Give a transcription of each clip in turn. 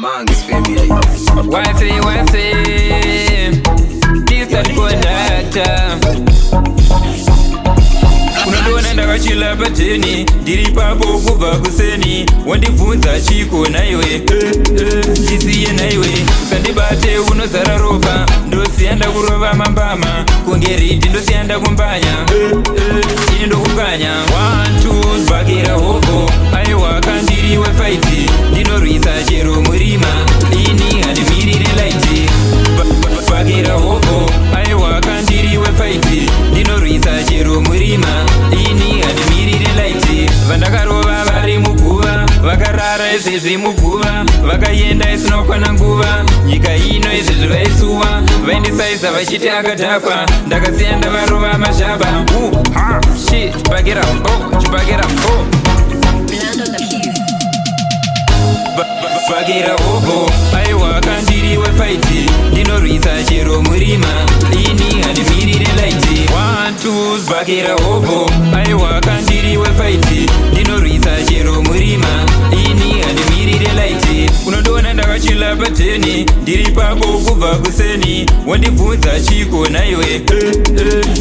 Manx family. What's this that conductor. Unadona ndakachila pateni ndiri papo kubva kuseni wandibvunza chiko naiwe chisiye naiwe usandibate unozara ropa ndosiyanda kurova mambama kunge ridi ndosiyanda kumbanya ini ndokukanya 1 2 bhakira hoko aiwa kandiriwe faiti ndinorwisa chero murima ini handimirire laiti bhakira hoko aiwa kandiriwe faiti ndinorwisa chero murima ini handimirire laiti vandakarova vari muguva vakarara izvezvi muguva vakaenda isinokwana nguva nyika ino izvezvi vaisuwa vaindisaisa vachiti akadhakwa ndakasiya ndavarova mazhaba chibhakira ho bhakira hoko aiwa kandiriwe faiti ndinorwisa chero murima ini handimirire laiti 1 2 bhakira hoko aiwa kandiriwe faiti ndinorwisa chero murima ini handimirire laiti unondona ndakachila pateni ndiri papo kubva kuseni wandibvunza chiko naiwe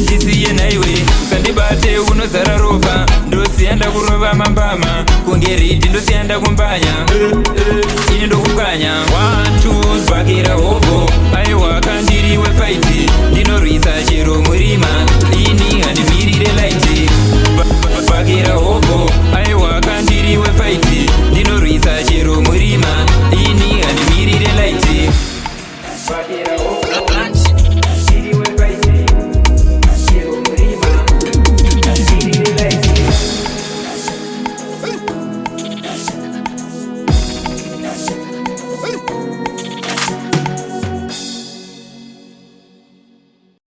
chisiye naiwe usandibate unozara ropa ndosiyanda kurova mambama kunge ridi ndosiyanda kumbanya ini ndokukanya 1 2 bhakira hoko aiwa kandiriwe faiti ndinorwisa chero murima ini handimirire laiti bhakira hoko aiwa kandiriwe faiti ndinorwisa chero murima ini